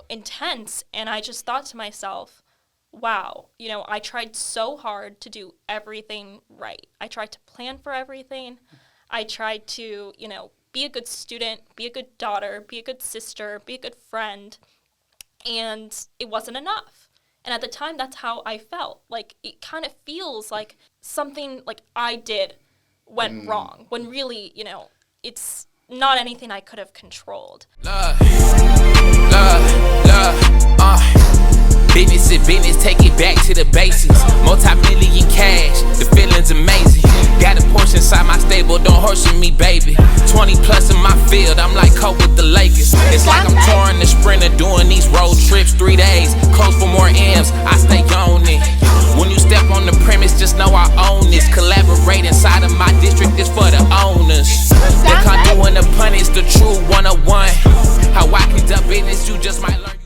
intense. And I just thought to myself, wow, I tried so hard to do everything right. I tried to plan for everything. I tried to, be a good student, be a good daughter, be a good sister, be a good friend. And it wasn't enough. And at the time, that's how I felt. Like, it kind of feels like something like I did went wrong, when really, it's not anything I could have controlled. Business is business, take it back to the basics. Multi-million cash, the feeling's amazing. Got a Porsche inside my stable, don't horse with me, baby. 20 plus in my field, I'm like Coke with the Lakers. It's like I'm touring the Sprinter, doing these road trips 3 days. Close for more M's, I stay on it. When you step on the premise, just know I own this. Collaborate inside of my district, is for the owners. The conduit and the pun is the true 101. How I conduct business, you just might learn.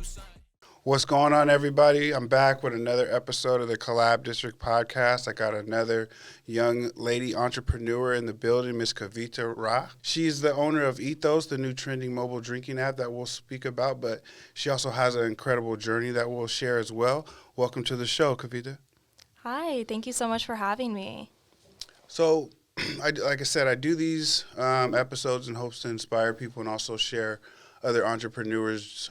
What's going on, everybody? I'm back with another episode of the Collab District podcast. I got another young lady entrepreneur in the building, Miss Kavita Ra. She's the owner of Ethos, the new trending mobile drinking app that we'll speak about, but she also has an incredible journey that we'll share as well. Welcome to the show, Kavita. Hi, thank you so much for having me. So, like I said, I do these episodes in hopes to inspire people and also share other entrepreneurs'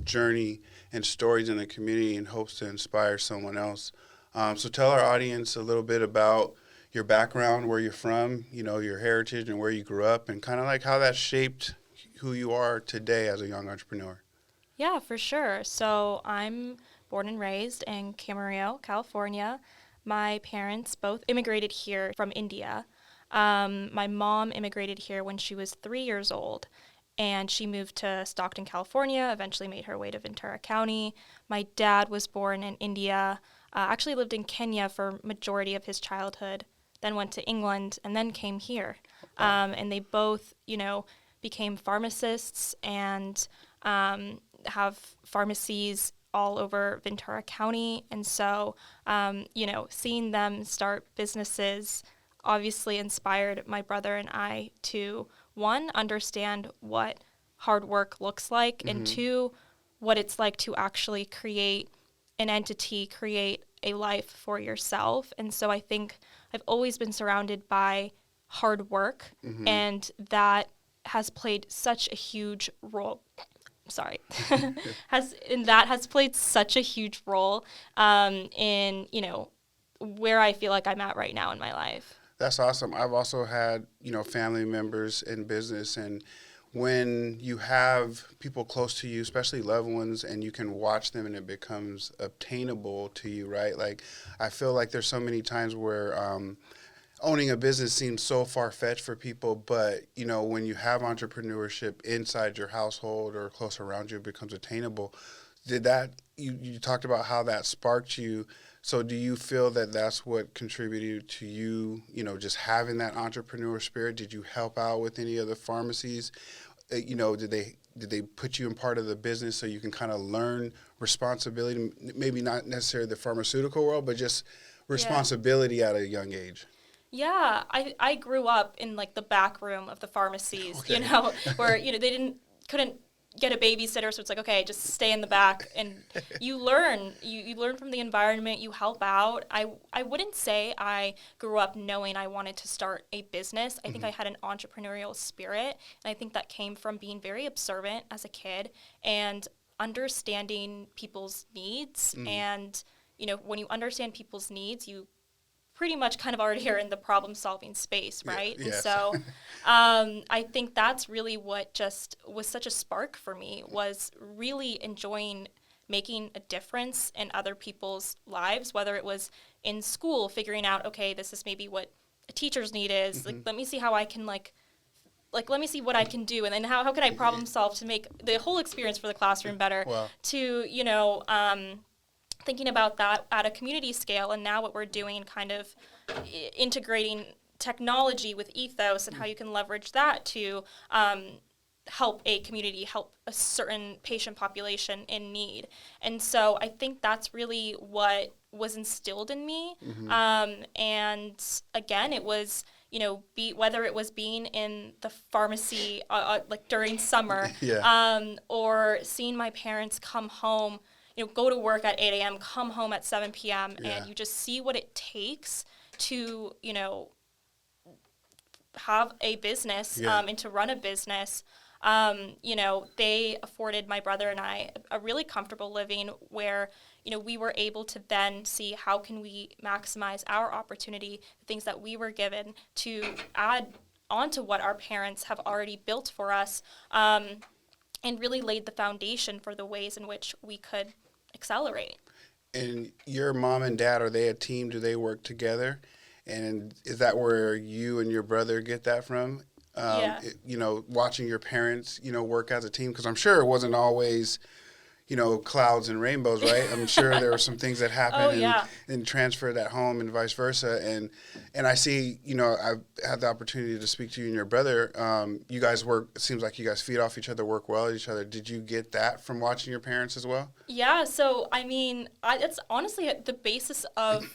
journey and stories in the community in hopes to inspire someone else. So tell our audience a little bit about your background, where you're from, your heritage and where you grew up, and kind of like how that shaped who you are today as a young entrepreneur. Yeah, for sure. So I'm born and raised in Camarillo, California. My parents both immigrated here from India. My mom immigrated here when she was 3 years old. And she moved to Stockton, California, eventually made her way to Ventura County. My dad was born in India, actually lived in Kenya for majority of his childhood, then went to England, and then came here. And they both, became pharmacists and have pharmacies all over Ventura County. And so, seeing them start businesses obviously inspired my brother and I to, one, understand what hard work looks like, and two, what it's like to actually create an entity, create a life for yourself. And so I think I've always been surrounded by hard work, and that has played such a huge role. Has played such a huge role in, where I feel like I'm at right now in my life. That's awesome. I've also had, family members in business, and when you have people close to you, especially loved ones, and you can watch them and it becomes obtainable to you, right? Like, I feel like there's so many times where owning a business seems so far-fetched for people, but, when you have entrepreneurship inside your household or close around you, it becomes attainable. You talked about how that sparked you. So do you feel that that's what contributed to you, just having that entrepreneur spirit? Did you help out with any of the pharmacies? Did they put you in part of the business so you can kind of learn responsibility, maybe not necessarily the pharmaceutical world, but just responsibility at a young age? Yeah, I grew up in like the back room of the pharmacies, Okay. Where, they couldn't get a babysitter, so it's like, okay, just stay in the back, and you learn from the environment, you help out. I wouldn't say I grew up knowing I wanted to start a business. I think I had an entrepreneurial spirit, and I think that came from being very observant as a kid and understanding people's needs. And when you understand people's needs, you pretty much kind of already are in the problem-solving space, right? Yeah, yes. And so I think that's really what just was such a spark for me, was really enjoying making a difference in other people's lives, whether it was in school, figuring out, okay, this is maybe what a teacher's need is. Like, let me see how I can, let me see what I can do, and then how can I problem solve to make the whole experience for the classroom better. Wow. To, thinking about that at a community scale, and now what we're doing, kind of integrating technology with Ethos and how you can leverage that to help a community, help a certain patient population in need. And so I think that's really what was instilled in me. And again, it was, whether it was being in the pharmacy like during summer, Yeah. or seeing my parents come home, go to work at 8 a.m., come home at 7 p.m., Yeah. and you just see what it takes to, have a business, Yeah. and to run a business. They afforded my brother and I a really comfortable living where, we were able to then see how can we maximize our opportunity, the things that we were given to add onto what our parents have already built for us, and really laid the foundation for the ways in which we could accelerate. And your mom and dad, are they a team? Do they work together? And is that where you and your brother get that from? Yeah. Watching your parents, work as a team? Because I'm sure it wasn't always, clouds and rainbows, right? I'm sure there were some things that happened Oh, yeah. and transferred at home and vice versa. And I see, I've had the opportunity to speak to you and your brother. You guys work, it seems like you guys feed off each other, work well with each other. Did you get that from watching your parents as well? Yeah, so I mean, it's honestly the basis of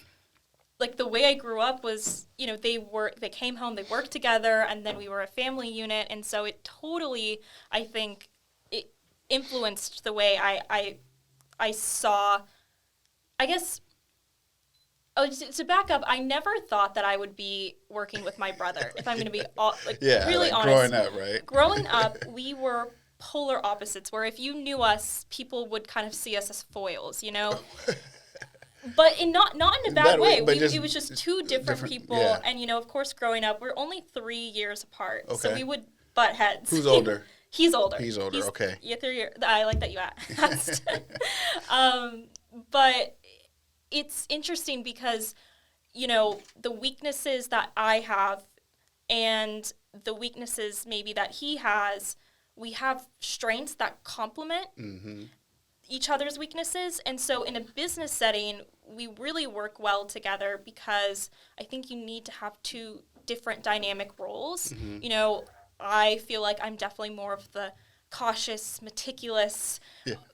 like the way I grew up was, they came home, they worked together, and then we were a family unit, and so it totally, I think, it influenced the way I saw, I guess. Oh, to back up, I never thought that I would be working with my brother. If I'm going to be really honest, growing up, right? Growing up, we were polar opposites. Where if you knew us, people would kind of see us as foils, But not in a bad way. It was just two different people, yeah. And of course, growing up, we're only 3 years apart, Okay. so we would butt heads. Who's older? He's older. He's older. Okay. Yeah, 3 years. I like that you asked. But it's interesting because the weaknesses that I have and the weaknesses maybe that he has, we have strengths that complement each other's weaknesses. And so in a business setting, we really work well together because I think you need to have two different dynamic roles. I feel like I'm definitely more of the cautious, meticulous,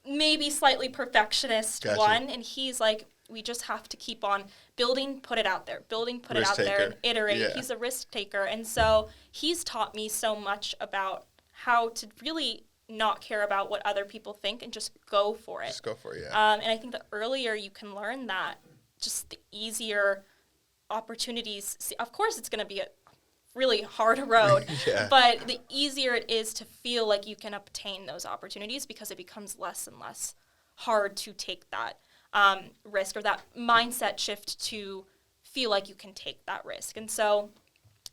maybe slightly perfectionist one. And he's like, we just have to keep on building, put it out there, and iterate. Yeah. He's a risk taker. And so he's taught me so much about how to really not care about what other people think and just go for it. Just go for it, yeah. And I think the earlier you can learn that, just the easier opportunities. See, of course, it's going to be a really hard road, Yeah. but the easier it is to feel like you can obtain those opportunities because it becomes less and less hard to take that risk or that mindset shift to feel like you can take that risk. And so,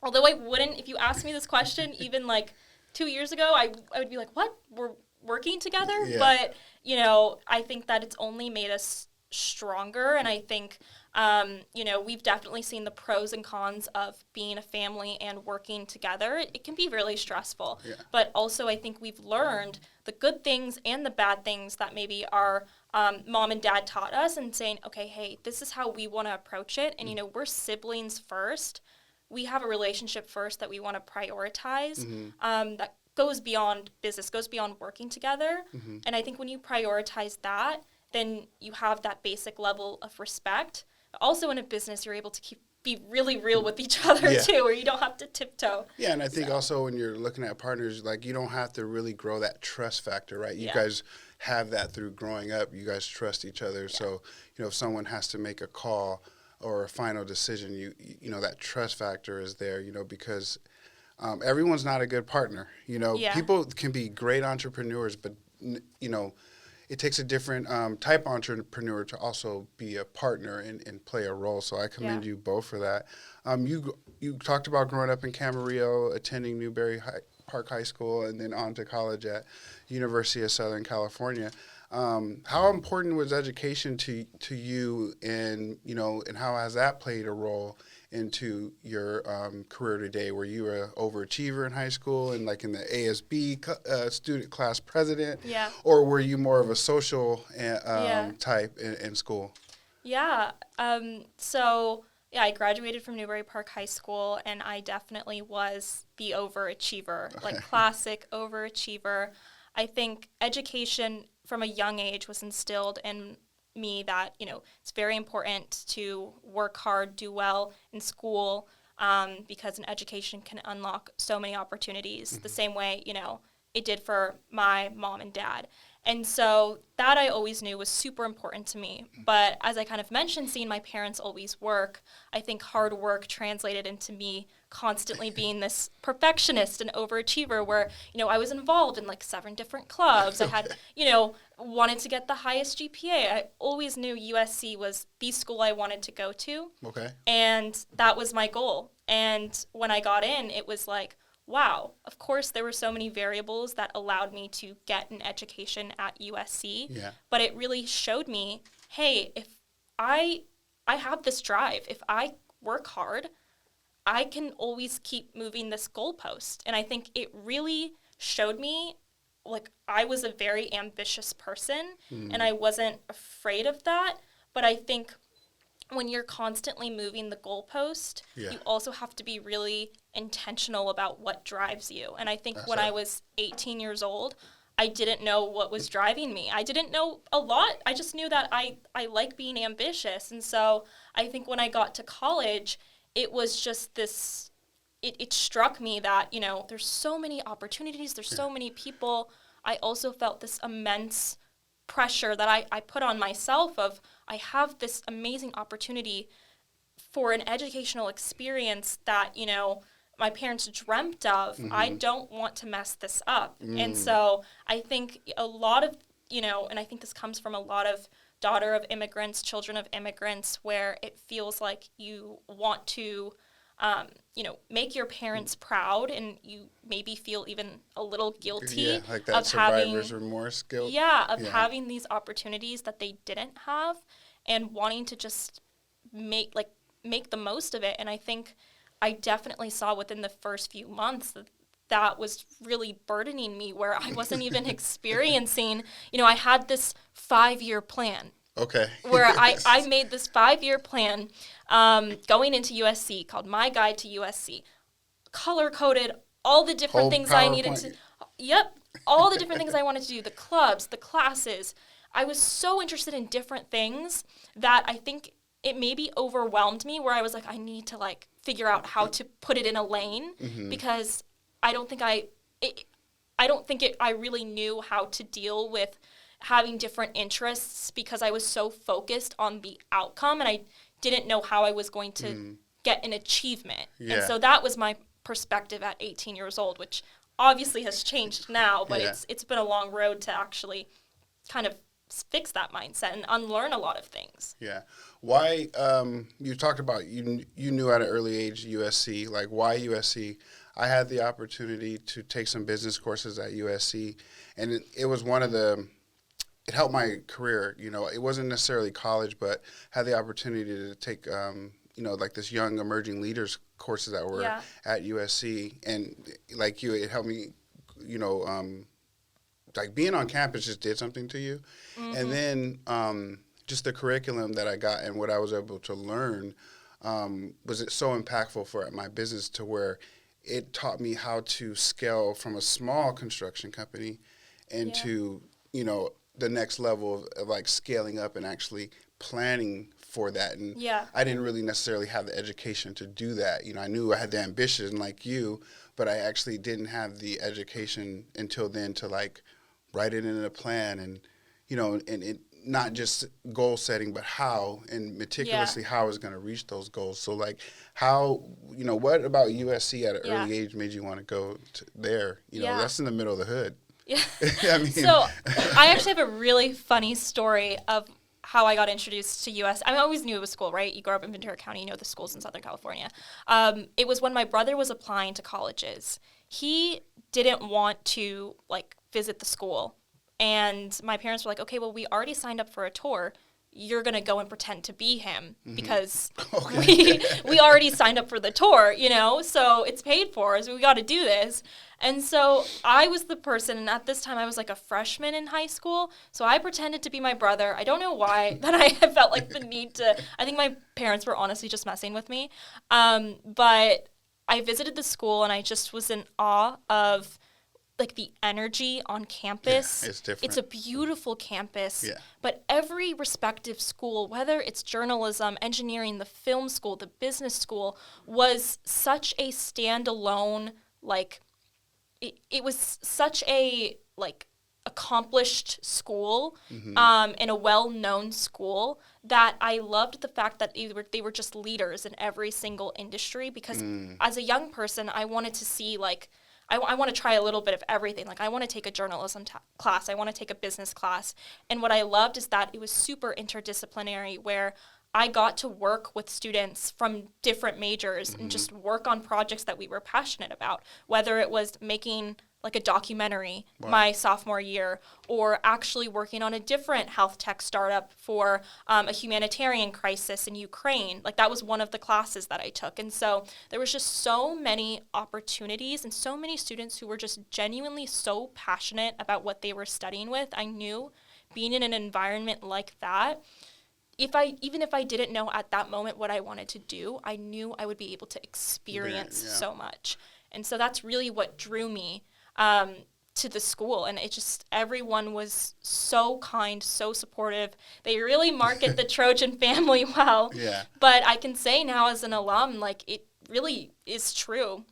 although I wouldn't, if you asked me this question, even like 2 years ago, I would be like, what? We're working together? Yeah. But, I think that it's only made us stronger. And I think, we've definitely seen the pros and cons of being a family and working together. It can be really stressful. Yeah. But also I think we've learned the good things and the bad things that maybe our mom and dad taught us and saying, okay, hey, this is how we want to approach it. And, we're siblings first. We have a relationship first that we want to prioritize, that goes beyond business, goes beyond working together. And I think when you prioritize that, then you have that basic level of respect. Also in a business, you're able to be really real with each other too, where you don't have to tiptoe. Yeah, and I think also when you're looking at partners, like you don't have to really grow that trust factor, right? You guys have that through growing up. You guys trust each other. Yeah. So, if someone has to make a call or a final decision, you know that trust factor is there, because everyone's not a good partner. People can be great entrepreneurs, but it takes a different type of entrepreneur to also be a partner and play a role. So I commend you both for that. You talked about growing up in Camarillo, attending Newberry Park High School, and then on to college at University of Southern California. How important was education to you, and and how has that played a role into your career today? Were you an overachiever in high school and like in the ASB student class president? Yeah. Or were you more of a social type in school? Yeah. I graduated from Newberry Park High School, and I definitely was the overachiever, like classic overachiever. I think education from a young age was instilled in me that, it's very important to work hard, do well in school, because an education can unlock so many opportunities the same way, it did for my mom and dad. And so that I always knew was super important to me. But as I kind of mentioned, seeing my parents always work, I think hard work translated into me constantly being this perfectionist and overachiever where, I was involved in like 7 different clubs. I had, wanted to get the highest GPA. I always knew USC was the school I wanted to go to. Okay. And that was my goal. And when I got in, it was like, wow, of course there were so many variables that allowed me to get an education at USC. Yeah. But it really showed me, hey, if I have this drive, if I work hard, I can always keep moving this goalpost. And I think it really showed me, like, I was a very ambitious person and I wasn't afraid of that. But I think when you're constantly moving the goalpost, you also have to be really intentional about what drives you. And I think when I was 18 years old, I didn't know what was driving me. I didn't know a lot. I just knew that I like being ambitious. And so I think when I got to college, it was just this, it struck me that, there's so many opportunities, there's so many people. I also felt this immense pressure that I put on myself of, I have this amazing opportunity for an educational experience that, my parents dreamt of. I don't want to mess this up. And so I think a lot of, and I think this comes from a lot of daughter of immigrants, children of immigrants, where it feels like you want to, make your parents proud, and you maybe feel even a little guilty like that of survivor's remorse guilt. Having these opportunities that they didn't have, and wanting to just make the most of it. And I think I definitely saw within the first few months that was really burdening me, where I wasn't even experiencing, I had this 5-year plan. Okay. Where I made this 5-year plan going into USC called My Guide to USC, color-coded all the different things I needed to. Yep. All the different things I wanted to do, the clubs, the classes. I was so interested in different things that I think it maybe overwhelmed me, where I was like, I need to figure out how to put it in a lane, because I don't think I really knew how to deal with having different interests, because I was so focused on the outcome and I didn't know how I was going to get an achievement. And so that was my perspective at 18 years old, which obviously has changed now, but it's been a long road to actually kind of fix that mindset and unlearn a lot of things. Yeah. Why, you talked about you knew at an early age USC, why USC? I had the opportunity to take some business courses at USC, and it was it helped my career. It wasn't necessarily college, but had the opportunity to take, this young emerging leaders courses that were at USC. And like you, it helped me, being on campus just did something to you. And then just the curriculum that I got and what I was able to learn was it so impactful for my business, to where it taught me how to scale from a small construction company into, the next level of scaling up and actually planning for that. And I didn't really necessarily have the education to do that. I knew I had the ambition like you, but I actually didn't have the education until then to write it in a plan, and and it not just goal setting, but how, and meticulously how I was going to reach those goals. So how, what about USC at an early age made you want to go there? That's in the middle of the hood. Yeah. So I actually have a really funny story of how I got introduced to US. I always knew it was school, right? You grow up in Ventura County, you know the schools in Southern California. It was when my brother was applying to colleges. He didn't want to visit the school. And my parents were like, okay, well, we already signed up for a tour. You're going to go and pretend to be him because we already signed up for the tour, so it's paid for, so we got to do this. And so I was the person, and at this time I was a freshman in high school, so I pretended to be my brother. I don't know why that I felt the need to. I think my parents were honestly just messing with me. But I visited the school, and I just was in awe of like the energy on campus. Yeah, it's different. It's a beautiful campus. Yeah. But every respective school, whether it's journalism, engineering, the film school, the business school, was such a standalone, like, it was such a, like, accomplished school, and a well-known school, that I loved the fact that they were just leaders in every single industry, because as a young person, I wanted to see, like, I want to try a little bit of everything. Like, I want to take a journalism class. I want to take a business class. And what I loved is that it was super interdisciplinary, where I got to work with students from different majors and just work on projects that we were passionate about, whether it was making like a documentary my sophomore year, or actually working on a different health tech startup for a humanitarian crisis in Ukraine. Like, that was one of the classes that I took. And so there was just so many opportunities and so many students who were just genuinely so passionate about what they were studying with. I knew being in an environment like that, even if I didn't know at that moment what I wanted to do, I knew I would be able to experience so much. And so that's really what drew me to the school. And it just, everyone was so kind, so supportive. They really market the Trojan family well. Yeah. But I can say now as an alum, like, it really is true.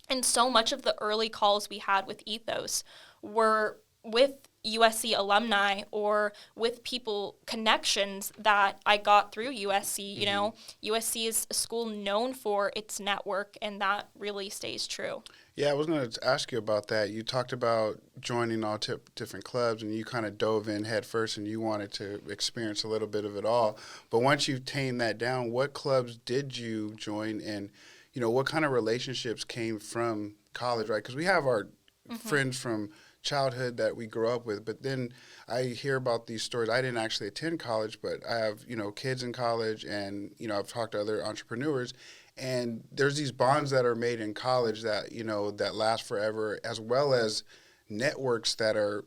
And so much of the early calls we had with Ethos were with USC alumni or with people, connections that I got through USC. You know, USC is a school known for its network, and that really stays true. Yeah, I was going to ask you about that. You talked about joining all different clubs, and you kind of dove in head first, and you wanted to experience a little bit of it all. But once you tamed that down, what clubs did you join, and, you know, what kind of relationships came from college, right? Because we have our friends from childhood that we grew up with, but then I hear about these stories. I didn't actually attend college, but I have, you know, kids in college, and, you know, I've talked to other entrepreneurs, and there's these bonds that are made in college that, you know, that last forever, as well as networks that are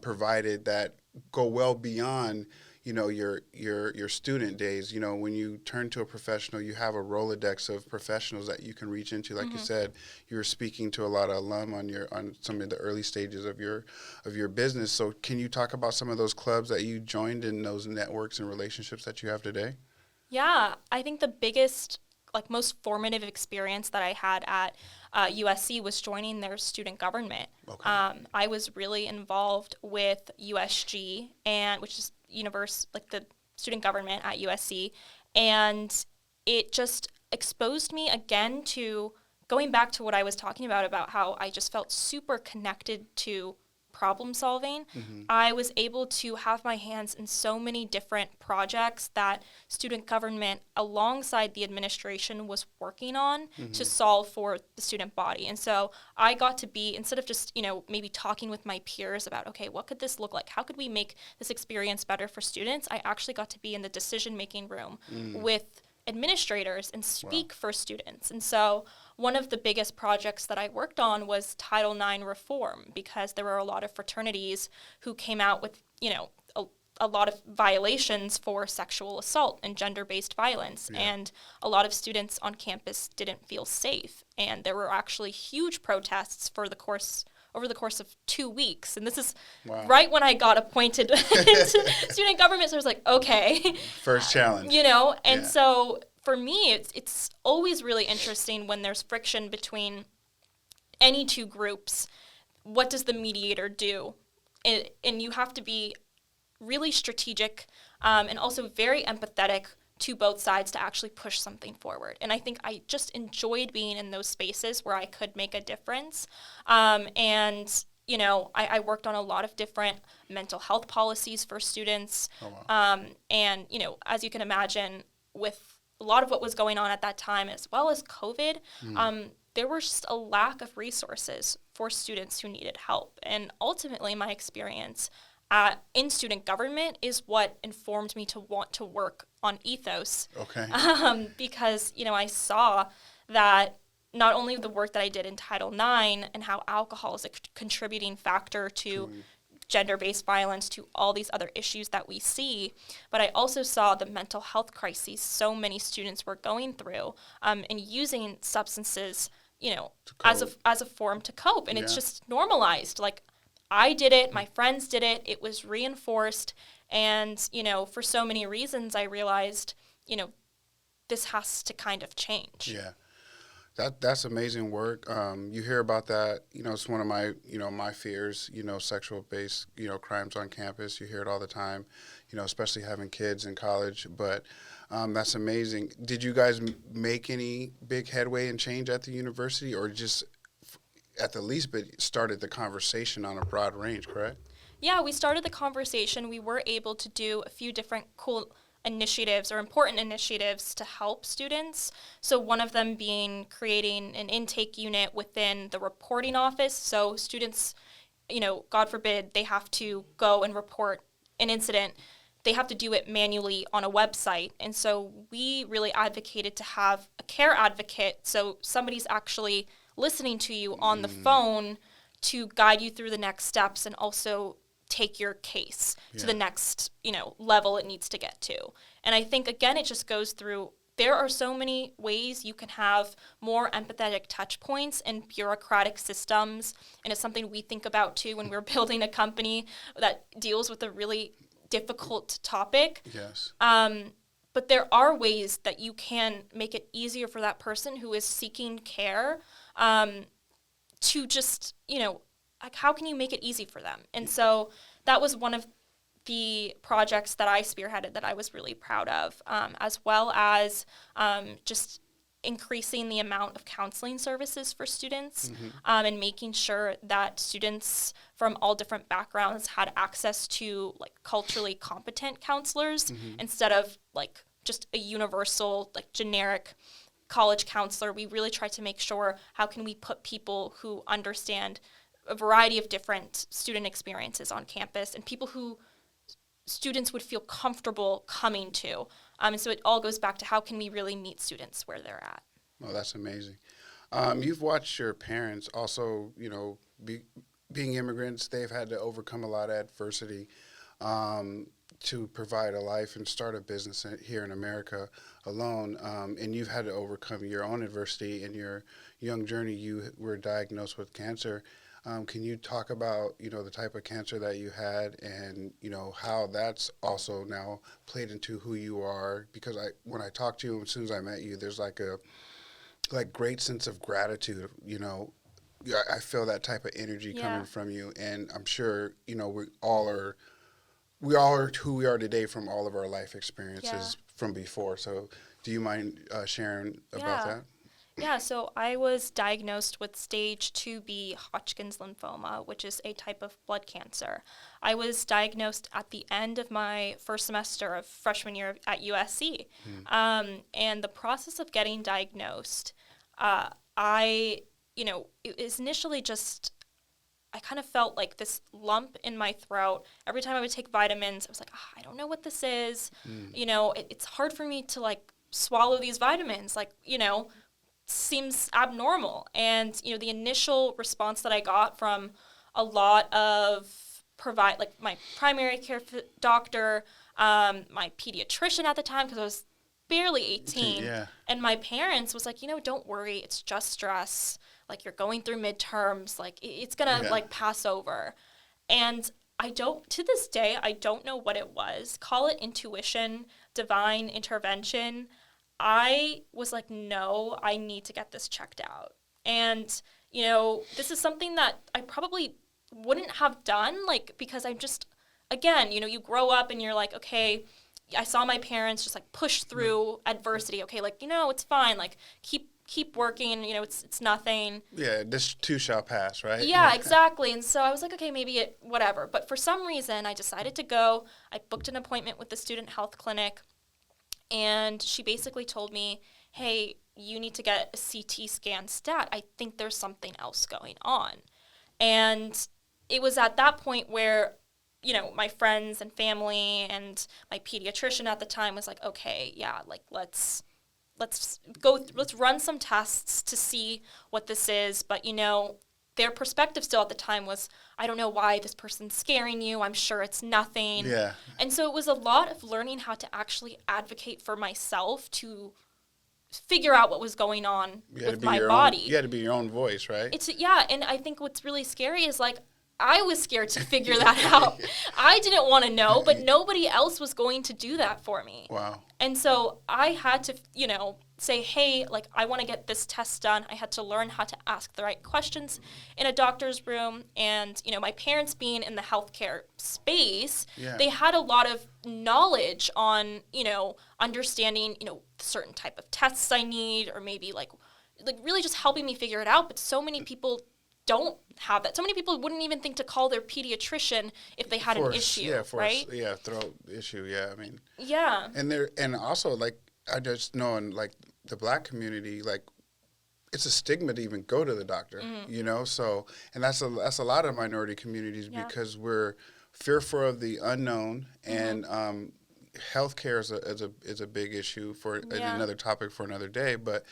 provided that go well beyond, you know, your student days. You know, when you turn to a professional, you have a Rolodex of professionals that you can reach into. Like you said, you were speaking to a lot of alum on some of the early stages of your business. So can you talk about some of those clubs that you joined in, those networks and relationships that you have today? Yeah, I think the biggest, like, most formative experience that I had at USC was joining their student government. Okay. I was really involved with USG, and which is the student government at USC, and it just exposed me again to going back to what I was talking about how I just felt super connected to problem solving. I was able to have my hands in so many different projects that student government alongside the administration was working on to solve for the student body. And so I got to be, instead of just, you know, maybe talking with my peers about, okay, what could this look like? How could we make this experience better for students? I actually got to be in the decision-making room with administrators and speak for students. And so one of the biggest projects that I worked on was Title IX reform, because there were a lot of fraternities who came out with, you know, a lot of violations for sexual assault and gender-based violence. And a lot of students on campus didn't feel safe. And there were actually huge protests over the course of 2 weeks. And this is right when I got appointed into student government. So I was like, okay. First challenge. You know, and so for me, it's always really interesting when there's friction between any two groups. What does the mediator do? And you have to be really strategic and also very empathetic to both sides to actually push something forward. And I think I just enjoyed being in those spaces where I could make a difference. And, you know, I worked on a lot of different mental health policies for students. And, you know, as you can imagine, with a lot of what was going on at that time, as well as COVID, there was just a lack of resources for students who needed help. And ultimately, my experience in student government is what informed me to want to work on Ethos. Okay. Because, you know, I saw that not only the work that I did in Title IX and how alcohol is a contributing factor to gender-based violence, to all these other issues that we see, but I also saw the mental health crises so many students were going through and using substances as a form to cope. And it's Yeah. just normalized. Like, I did it, my friends did it, it was reinforced. And, for so many reasons, I realized, this has to kind of change. Yeah. That's amazing work. You hear about that. It's one of my my fears. Sexual based crimes on campus. You hear it all the time. Especially having kids in college. But that's amazing. Did you guys make any big headway and change at the university, or just at the least, but started the conversation on a broad range? Correct. Yeah, we started the conversation. We were able to do a few different cool initiatives or important initiatives to help students. So one of them being creating an intake unit within the reporting office. So students, God forbid, they have to go and report an incident. They have to do it manually on a website. And so we really advocated to have a care advocate. So somebody's actually listening to you on the phone to guide you through the next steps and also take your case to the next, level it needs to get to. And I think, again, it just goes through, there are so many ways you can have more empathetic touch points in bureaucratic systems. And it's something we think about, too, when we're building a company that deals with a really difficult topic. Yes. But there are ways that you can make it easier for that person who is seeking care to just, like, how can you make it easy for them? And so that was one of the projects that I spearheaded that I was really proud of, as well as just increasing the amount of counseling services for students, and making sure that students from all different backgrounds had access to, like, culturally competent counselors instead of, like, just a universal, like, generic college counselor. We really tried to make sure, how can we put people who understand a variety of different student experiences on campus and people who students would feel comfortable coming to. And so it all goes back to, how can we really meet students where they're at? Well, that's amazing. You've watched your parents also, being immigrants, they've had to overcome a lot of adversity to provide a life and start a business here in America alone. And you've had to overcome your own adversity in your young journey. You were diagnosed with cancer. Can you talk about, the type of cancer that you had and, how that's also now played into who you are? Because when I talked to you, as soon as I met you, there's like a great sense of gratitude, I feel that type of energy coming from you. And I'm sure, we all are who we are today from all of our life experiences from before. So do you mind sharing about that? Yeah, so I was diagnosed with stage 2B Hodgkin's lymphoma, which is a type of blood cancer. I was diagnosed at the end of my first semester of freshman year at USC. And the process of getting diagnosed, it was initially just, I kind of felt like this lump in my throat. Every time I would take vitamins, I was like, I don't know what this is. It's hard for me to, like, swallow these vitamins. Like, seems abnormal. And, the initial response that I got from a lot of my primary care doctor, my pediatrician at the time, because I was barely 18, and my parents was like, don't worry, it's just stress. Like, you're going through midterms, like, it's gonna like pass over. And to this day, I don't know what it was. Call it intuition, divine intervention. I was like, no, I need to get this checked out. And, this is something that I probably wouldn't have done, like, because I'm just, again, you grow up and you're like, okay, I saw my parents just, like, push through adversity. Okay, like, it's fine. Like, keep working, it's nothing. Yeah, this too shall pass, right? Yeah, exactly. And so I was like, okay, maybe whatever. But for some reason, I decided to go. I booked an appointment with the student health clinic. And she basically told me, hey, you need to get a CT scan stat. I think there's something else going on. And it was at that point where, my friends and family and my pediatrician at the time was like, okay, yeah, like, let's run some tests to see what this is. But, their perspective still at the time was, I don't know why this person's scaring you. I'm sure it's nothing. Yeah. And so it was a lot of learning how to actually advocate for myself to figure out what was going on with my body. You had to be your own voice, right? And I think what's really scary is like I was scared to figure that out. I didn't want to know, but nobody else was going to do that for me. Wow. And so I had to, say, hey, like, I want to get this test done. I had to learn how to ask the right questions in a doctor's room. And, my parents being in the healthcare space, they had a lot of knowledge on, understanding, certain type of tests I need, or maybe like really just helping me figure it out. But so many people don't have that. So many people wouldn't even think to call their pediatrician if they had an issue, right? Throat issue, I mean. Yeah. And also, like, I just know in, like, the Black community, like, it's a stigma to even go to the doctor, So, and that's a lot of minority communities because we're fearful of the unknown, and healthcare is a big issue for another topic for another day. But,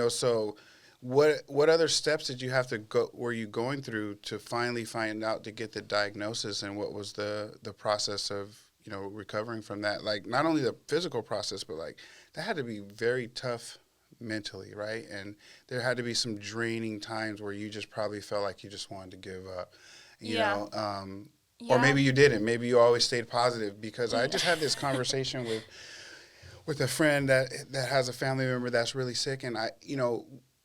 so what other steps did you have to were you going through to finally find out to get the diagnosis, and what was the process of recovering from that? Like, not only the physical process, but like that had to be very tough mentally, right? And there had to be some draining times where you just probably felt like you just wanted to give up, or maybe you didn't. Maybe you always stayed positive, because I just had this conversation with a friend that has a family member that's really sick, and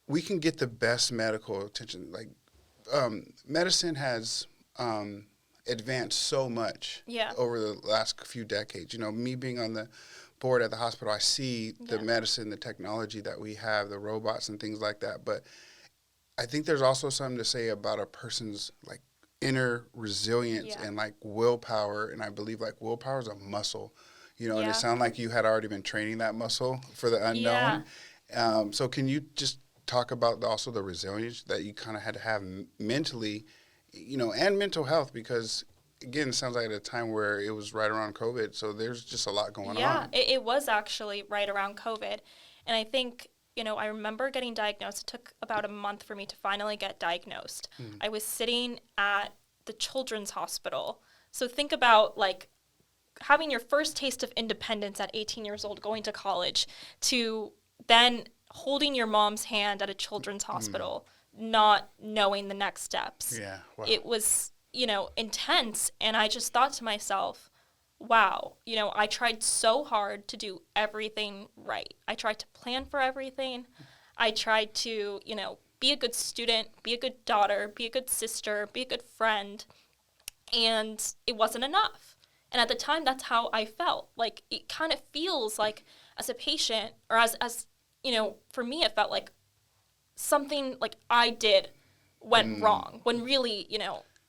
we can get the best medical attention. Like, medicine has advanced so much over the last few decades. Me being on the board at the hospital, I see the medicine, the technology that we have, the robots and things like that. But I think there's also something to say about a person's like inner resilience and like willpower. And I believe like willpower is a muscle, and it sounded like you had already been training that muscle for the unknown. So can you just talk about also the resilience that you kind of had to have mentally, and mental health, because again, it sounds like at a time where it was right around COVID, so there's just a lot going on. Yeah, it was actually right around COVID. And I think, I remember getting diagnosed. It took about a month for me to finally get diagnosed. I was sitting at the children's hospital. So think about, like, having your first taste of independence at 18 years old, going to college, to then holding your mom's hand at a children's hospital, not knowing the next steps. Yeah, wow. It was, intense. And I just thought to myself, wow, I tried so hard to do everything right. I tried to plan for everything. I tried to, be a good student, be a good daughter, be a good sister, be a good friend. And it wasn't enough. And at the time, that's how I felt. Like, it kind of feels like, as a patient, or as for me, it felt like something like I did went wrong, when really,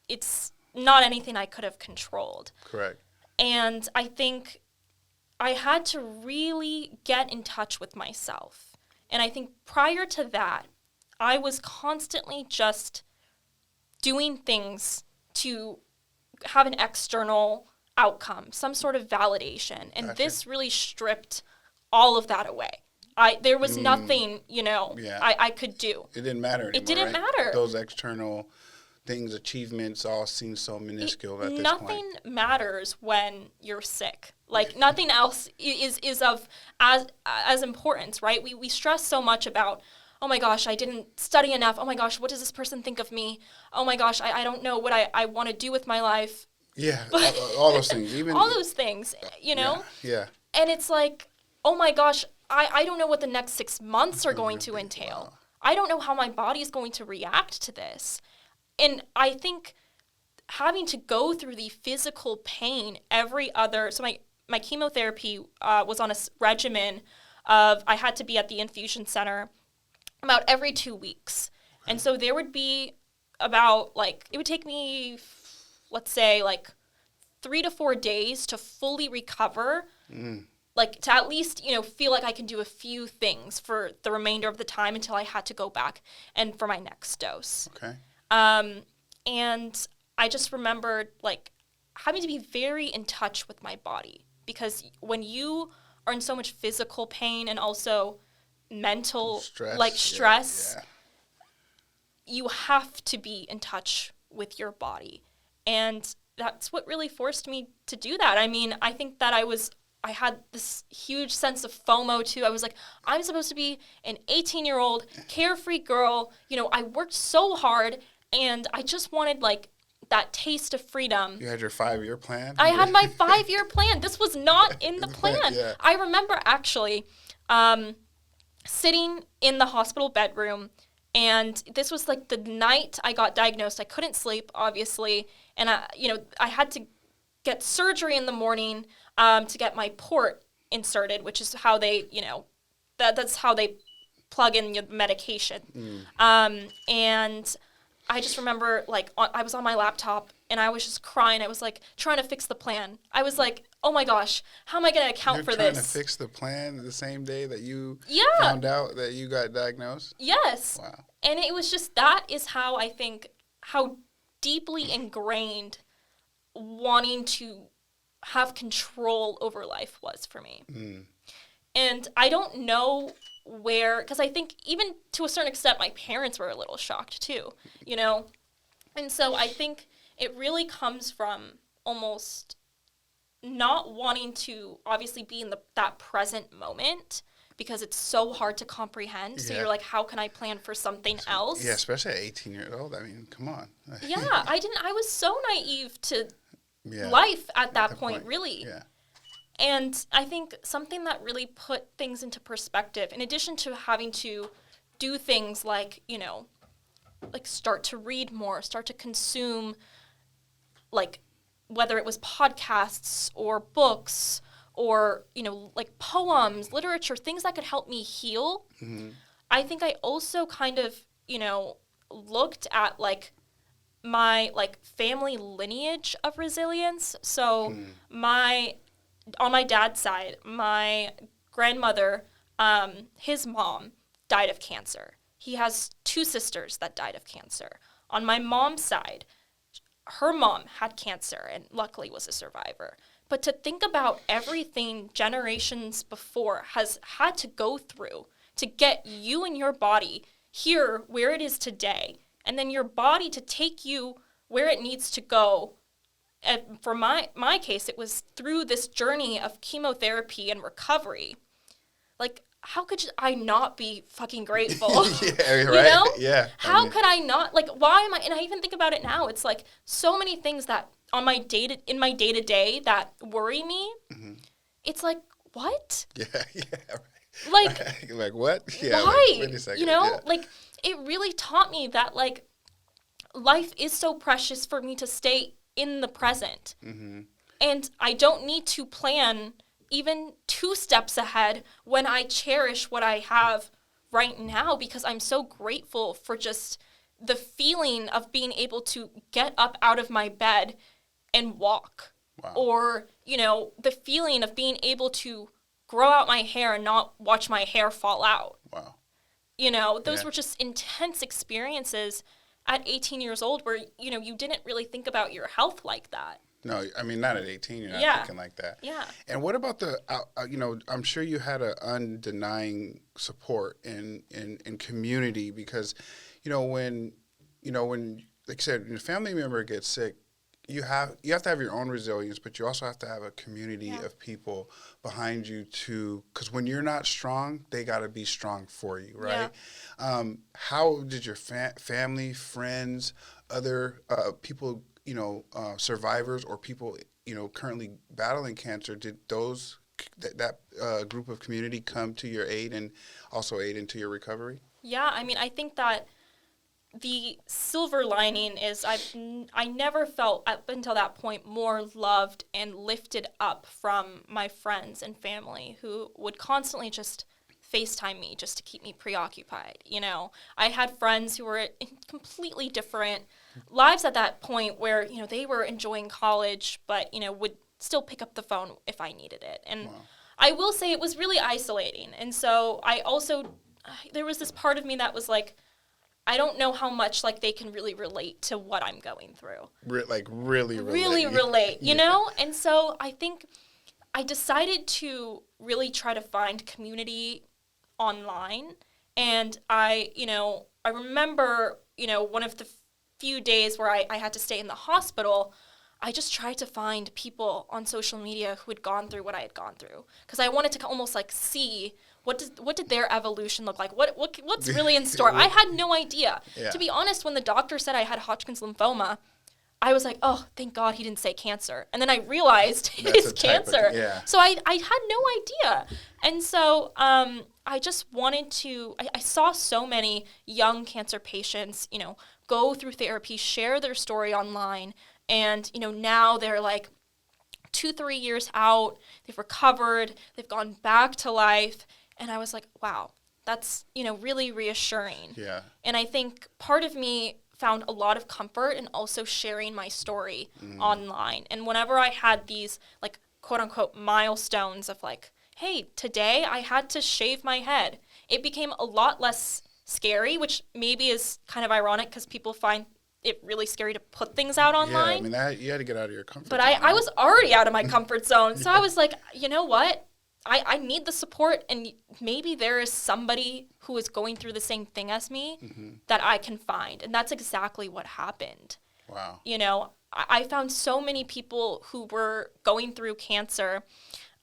it's not anything I could have controlled. Correct. And I think I had to really get in touch with myself. And I think prior to that, I was constantly just doing things to have an external outcome, some sort of validation. And this really stripped all of that away. There was nothing, I could do. It didn't matter anymore, It didn't matter. Those external things, achievements, all seem so minuscule at this point. Nothing matters when you're sick. Like, nothing else is of as importance, right? We stress so much about, oh my gosh, I didn't study enough. Oh my gosh, what does this person think of me? Oh my gosh, I don't know what I want to do with my life. Yeah, all those things. Even all those things, Yeah. And it's like, oh my gosh, I don't know what the next 6 months are going to entail. Wow. I don't know how my body is going to react to this. And I think having to go through the physical pain so my chemotherapy was on a regimen of, I had to be at the infusion center about every 2 weeks. And so there would be about, it would take me, let's say, 3 to 4 days to fully recover, to at least, feel like I can do a few things for the remainder of the time until I had to go back and for my next dose. Okay. And I just remembered, having to be very in touch with my body, because when you are in so much physical pain and also mental stress, you have to be in touch with your body. And that's what really forced me to do that. I mean, I think that I was I had this huge sense of FOMO too. I was like, I'm supposed to be an 18-year-old carefree girl. You know, I worked so hard and I just wanted like that taste of freedom. You had your 5-year plan? I had my 5-year plan. This was not in the plan. Yeah. I remember actually sitting in the hospital bedroom, and this was like the night I got diagnosed. I couldn't sleep, obviously, and I had to get surgery in the morning to get my port inserted, which is how they, that's how they plug in your medication. And I just remember, like, I was on my laptop, and I was just crying. I was, like, trying to fix the plan. I was like, oh, my gosh, how am I going to account for this? You're trying to fix the plan the same day that you found out that you got diagnosed? Yes. Wow. And it was just, that is how I think, how deeply ingrained wanting to have control over life was for me. And I don't know where, because I think even to a certain extent, my parents were a little shocked too, And so I think it really comes from almost not wanting to obviously be in that present moment, because it's so hard to comprehend. So you're like, how can I plan for something else? Yeah, especially at 18 years old. I mean, come on. Yeah, I was so naive to life at that point, really. Yeah. And I think something that really put things into perspective, in addition to having to do things like, like start to read more, start to consume, like, whether it was podcasts or books or, like poems, literature, things that could help me heal. I think I also kind of, looked at, like, my, like, family lineage of resilience. So on my dad's side, my grandmother, his mom died of cancer. He has 2 sisters that died of cancer. On my mom's side, her mom had cancer and luckily was a survivor. But to think about everything generations before has had to go through to get you and your body here where it is today, and then your body to take you where it needs to go. And for my case, it was through this journey of chemotherapy and recovery. Like, how could I not be fucking grateful? Yeah, right. Yeah. How could I not? Like, why am I? And I even think about it now. It's like so many things that in my day-to-day that worry me. It's like, what? Yeah, right. Like what? Yeah. Why? Like, wait a second. Like, it really taught me that, like, life is so precious for me to stay in the present. And I don't need to plan even 2 steps ahead when I cherish what I have right now, because I'm so grateful for just the feeling of being able to get up out of my bed and walk. Wow. Or, the feeling of being able to grow out my hair and not watch my hair fall out. Wow. Those were just intense experiences at 18 years old where, you didn't really think about your health like that. No, I mean, not at 18. You're not thinking like that. Yeah. And what about the, I'm sure you had an undenying support in community, because, when like I said, when a family member gets sick, you have to have your own resilience, but you also have to have a community of people behind you because when you're not strong, they got to be strong for you, right? Yeah. How did your family, friends, other people, survivors or people, currently battling cancer, did that group of community come to your aid and also aid into your recovery? Yeah, I mean, I think that the silver lining is I never felt up until that point more loved and lifted up from my friends and family who would constantly just FaceTime me just to keep me preoccupied. I had friends who were in completely different lives at that point where, they were enjoying college, but, would still pick up the phone if I needed it. And I will say it was really isolating. And so there was this part of me that was like, I don't know how much, like, they can really relate to what I'm going through. Really relate, you know? And so I think I decided to really try to find community online. And I remember, one of the few days where I had to stay in the hospital, I just tried to find people on social media who had gone through what I had gone through, because I wanted to almost like see what did their evolution look like? What's really in store? I had no idea. Yeah. To be honest, when the doctor said I had Hodgkin's lymphoma, I was like, oh, thank God he didn't say cancer. And then I realized it is cancer. So I had no idea. And so I just wanted to, I saw so many young cancer patients, you know, go through therapy, share their story online. And, you know, now they're like 2-3 years out, they've recovered, they've gone back to life. And I was like, wow, that's, you know, really reassuring. Yeah. And I think part of me found a lot of comfort in also sharing my story online. And whenever I had these, like, quote unquote milestones of like, hey, today I had to shave my head, it became a lot less scary, which maybe is kind of ironic because people find it really scary to put things out online. Yeah, I mean, you had to get out of your comfort zone. But I was already out of my comfort zone. So I was like, you know what? I need the support, and maybe there is somebody who is going through the same thing as me that I can find. And that's exactly what happened. Wow. You know, I found so many people who were going through cancer,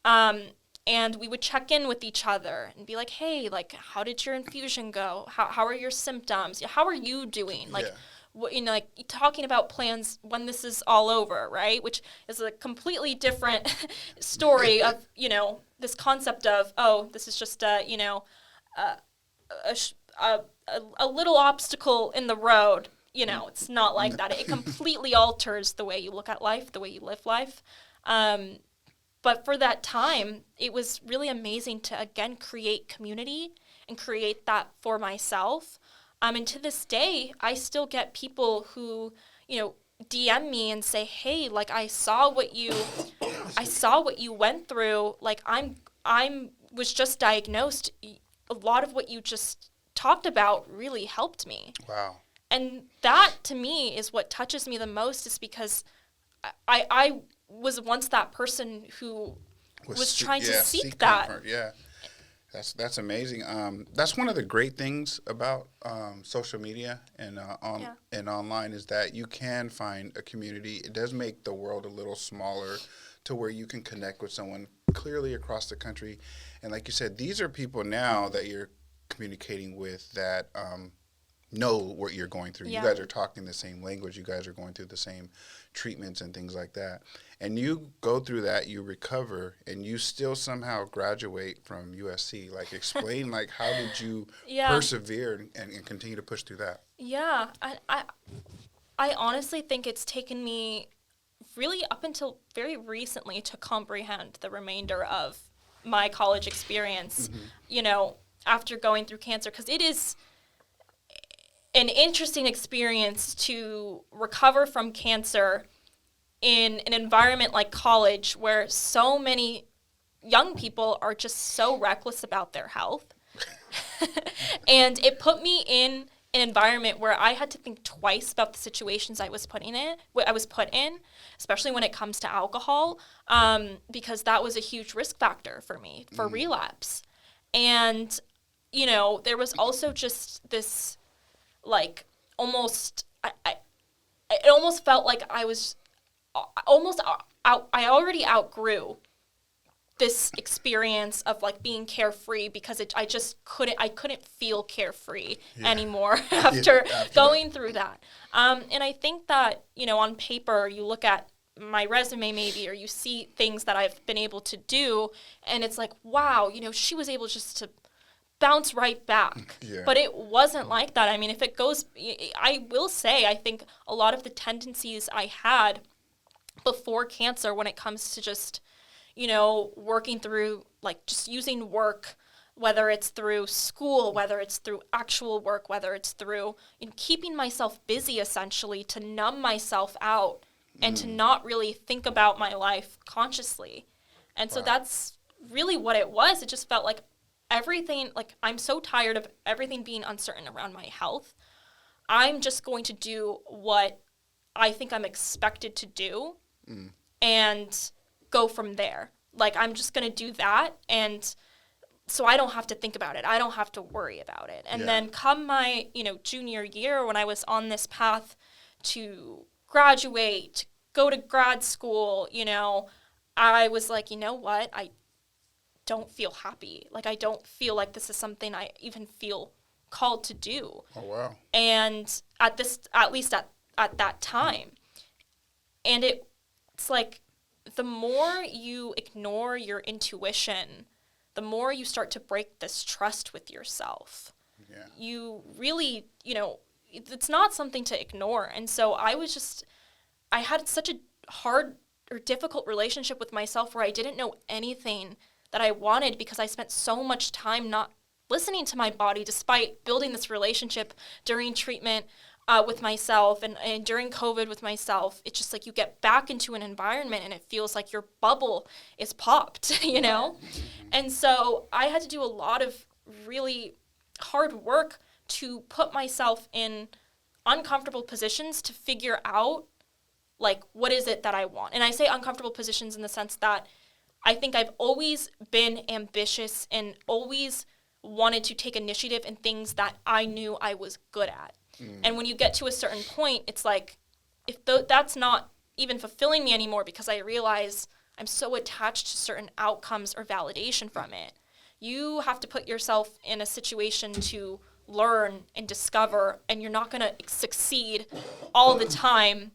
and we would check in with each other and be like, hey, like, how did your infusion go? How are your symptoms? How are you doing? Like, you know, like talking about plans when this is all over, right? Which is a completely different story of, you know, this concept of, oh, this is just you know, a little obstacle in the road. You know, it's not like that. It completely alters the way you look at life, the way you live life. But for that time, it was really amazing to, again, create community and create that for myself. And to this day, I still get people who, you know, DM me and say, hey, like, I saw what you went through. Like, I'm was just diagnosed. A lot of what you just talked about really helped me. Wow. And that, to me, is what touches me the most, is because I was once that person who was trying to seek that. Comfort. Yeah. That's amazing. That's one of the great things about social media and and online, is that you can find a community. It does make the world a little smaller, to where you can connect with someone clearly across the country. And like you said, these are people now that you're communicating with that know what you're going through. Yeah. You guys are talking the same language. You guys are going through the same treatments and things like that. And you go through that, you recover, and you still somehow graduate from USC. Like, explain, like, how did you persevere and continue to push through that? Yeah, I honestly think it's taken me really up until very recently to comprehend the remainder of my college experience, you know, after going through cancer, because it is an interesting experience to recover from cancer in an environment like college, where so many young people are just so reckless about their health. And it put me in an environment where I had to think twice about the situations I was put in, especially when it comes to alcohol, because that was a huge risk factor for me for relapse. And, you know, there was also just this, like, almost, it almost felt like I was I already outgrew this experience of, like, being carefree, because I couldn't feel carefree anymore after going through that. And I think that, you know, on paper, you look at my resume maybe, or you see things that I've been able to do, and it's like, wow, you know, she was able just to bounce right back. Yeah. But it wasn't like that. I mean, if it goes, I will say, I think a lot of the tendencies I had before cancer, when it comes to just, you know, working through, like, just using work, whether it's through school, whether it's through actual work, whether it's through, you know, keeping myself busy, essentially, to numb myself out and to not really think about my life consciously. And so that's really what it was. It just felt like everything, like, I'm so tired of everything being uncertain around my health. I'm just going to do what I think I'm expected to do and go from there. Like, I'm just going to do that, and so I don't have to think about it. I don't have to worry about it. And then come my, you know, junior year, when I was on this path to graduate, go to grad school, I was like, you know what? I don't feel happy. Like, I don't feel like this is something I even feel called to do. Oh, wow. And at least at that time. And it's like, the more you ignore your intuition, the more you start to break this trust with yourself. Yeah. You really, it's not something to ignore. And so I had such a hard or difficult relationship with myself where I didn't know anything that I wanted because I spent so much time not listening to my body despite building this relationship during treatment with myself and during COVID with myself. It's just like you get back into an environment and it feels like your bubble is popped, And so I had to do a lot of really hard work to put myself in uncomfortable positions to figure out, like, what is it that I want? And I say uncomfortable positions in the sense that I think I've always been ambitious and always wanted to take initiative in things that I knew I was good at. And when you get to a certain point, it's like, if that's not even fulfilling me anymore because I realize I'm so attached to certain outcomes or validation from it, you have to put yourself in a situation to learn and discover, and you're not going to succeed all the time.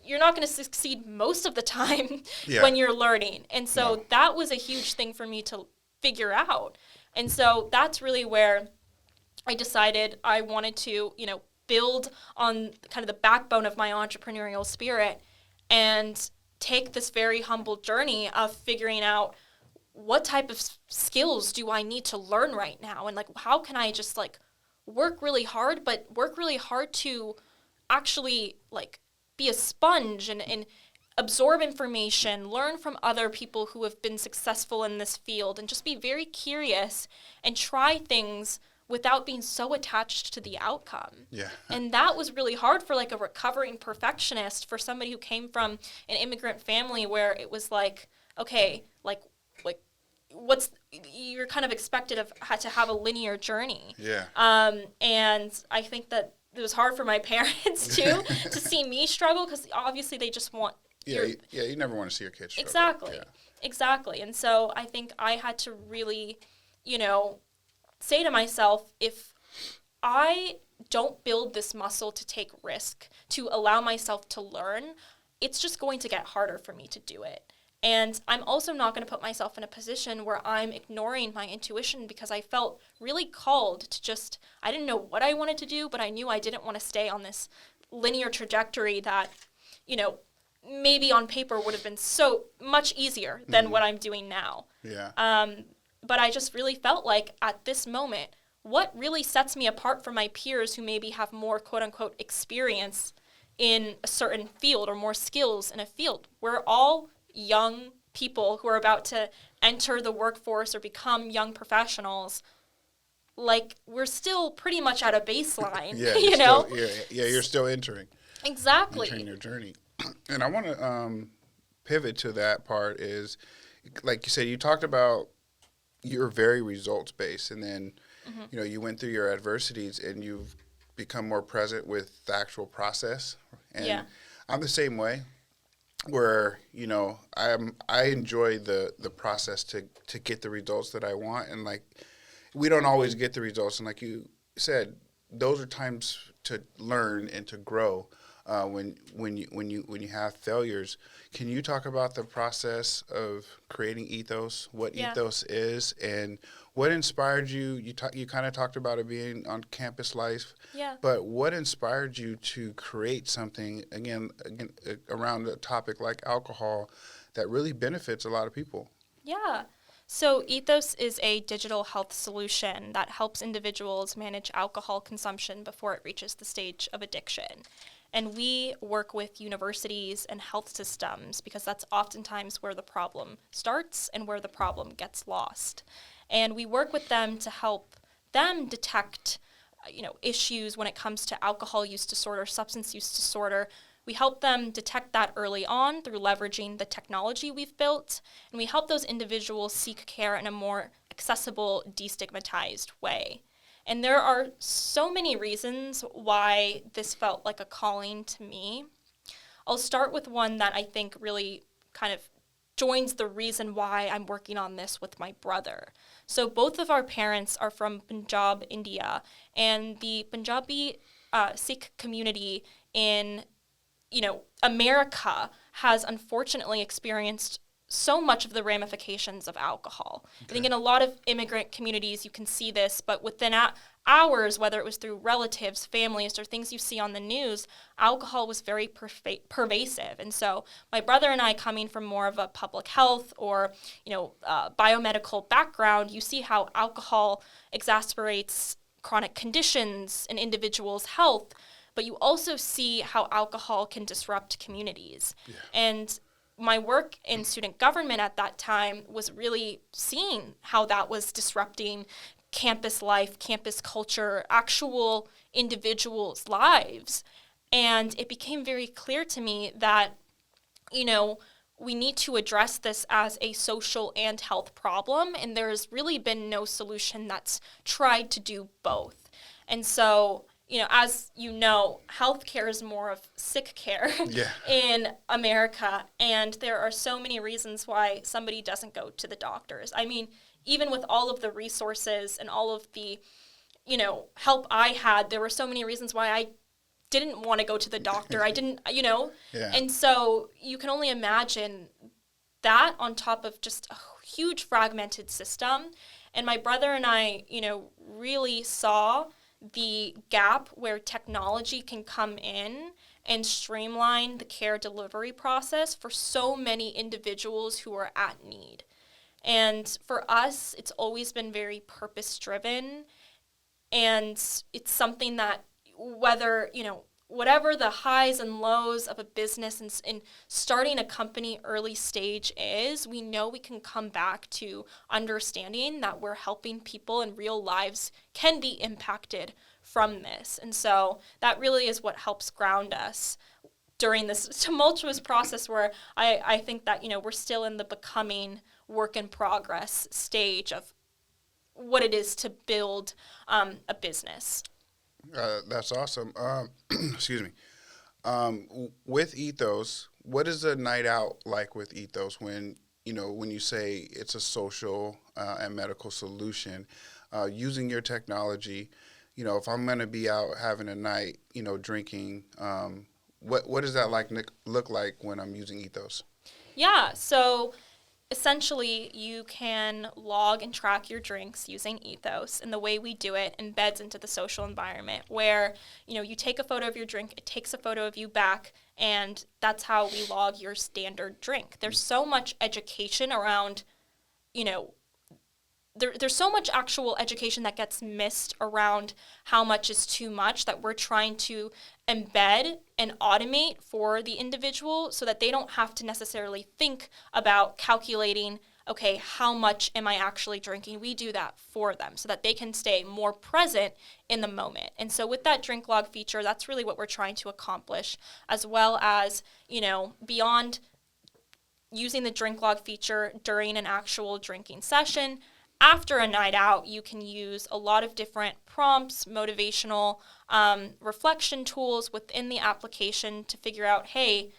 You're not going to succeed most of the time when you're learning. And so that was a huge thing for me to figure out. And so that's really where I decided I wanted to, build on kind of the backbone of my entrepreneurial spirit and take this very humble journey of figuring out what type of skills do I need to learn right now, and like how can I just like work really hard, but work really hard to actually like be a sponge and absorb information, learn from other people who have been successful in this field, and just be very curious and try things without being so attached to the outcome. Yeah. And that was really hard for like a recovering perfectionist, for somebody who came from an immigrant family where it was like, okay, like you're kind of expected to have a linear journey. Yeah. And I think that it was hard for my parents too to see me struggle, because obviously they just want. You never want to see your kids struggle. Exactly. And so I think I had to really, say to myself, if I don't build this muscle to take risk, to allow myself to learn, it's just going to get harder for me to do it. And I'm also not going to put myself in a position where I'm ignoring my intuition, because I felt really called to I didn't know what I wanted to do, but I knew I didn't want to stay on this linear trajectory that, maybe on paper would have been so much easier than what I'm doing now. Yeah. But I just really felt like at this moment, what really sets me apart from my peers who maybe have more quote-unquote experience in a certain field or more skills in a field? We're all young people who are about to enter the workforce or become young professionals. Like, we're still pretty much at a baseline, you're still entering. Exactly. Entering your journey. And I want to pivot to that part is, like you said, you talked about you're very results-based, and then, you went through your adversities and you've become more present with the actual process. And I'm the same way, where, I enjoy the process to get the results that I want. And like, we don't always get the results. And like you said, those are times to learn and to grow. When you have failures. Can you talk about the process of creating Ethos, what Ethos is, and what inspired you? You kind of talked about it being on campus life, but what inspired you to create something, again around a topic like alcohol that really benefits a lot of people? Yeah. So Ethos is a digital health solution that helps individuals manage alcohol consumption before it reaches the stage of addiction. And we work with universities and health systems because that's oftentimes where the problem starts and where the problem gets lost. And we work with them to help them detect, issues when it comes to alcohol use disorder, substance use disorder. We help them detect that early on through leveraging the technology we've built. And we help those individuals seek care in a more accessible, destigmatized way. And there are so many reasons why this felt like a calling to me. I'll start with one that I think really kind of joins the reason why I'm working on this with my brother. So both of our parents are from Punjab, India, and the Punjabi Sikh community in America has unfortunately experienced so much of the ramifications of alcohol. Okay. I think in a lot of immigrant communities you can see this, but within hours, whether it was through relatives, families, or things you see on the news, alcohol was very pervasive. And so my brother and I, coming from more of a public health or biomedical background, you see how alcohol exacerbates chronic conditions in individuals' health, but you also see how alcohol can disrupt communities. Yeah. And my work in student government at that time was really seeing how that was disrupting campus life, campus culture, actual individuals' lives. And it became very clear to me that, we need to address this as a social and health problem, and there's really been no solution that's tried to do both. And so, as you know, healthcare is more of sick care in America, and there are so many reasons why somebody doesn't go to the doctors. I mean, even with all of the resources and all of the, help I had, there were so many reasons why I didn't want to go to the doctor. I didn't, And so you can only imagine that on top of just a huge fragmented system. And my brother and I, really saw the gap where technology can come in and streamline the care delivery process for so many individuals who are at need. And for us, it's always been very purpose-driven, and it's something that whatever the highs and lows of a business and starting a company early stage is, we know we can come back to understanding that we're helping people and real lives can be impacted from this. And so that really is what helps ground us during this tumultuous process where I think that, we're still in the becoming work in progress stage of what it is to build a business. That's awesome. Excuse me. With Ethos, what is a night out like with Ethos when you say it's a social and medical solution, using your technology, if I'm going to be out having a night, drinking, what does that look like when I'm using Ethos? Yeah, so essentially, you can log and track your drinks using Ethos, and the way we do it embeds into the social environment where, you take a photo of your drink, it takes a photo of you back, and that's how we log your standard drink. There's so much education around, there's so much actual education that gets missed around how much is too much that we're trying to embed and automate for the individual so that they don't have to necessarily think about calculating, okay, how much am I actually drinking? We do that for them so that they can stay more present in the moment. And so with that drink log feature, that's really what we're trying to accomplish, as well as, beyond using the drink log feature during an actual drinking session. After a night out, you can use a lot of different prompts, motivational reflection tools within the application to figure out, hey,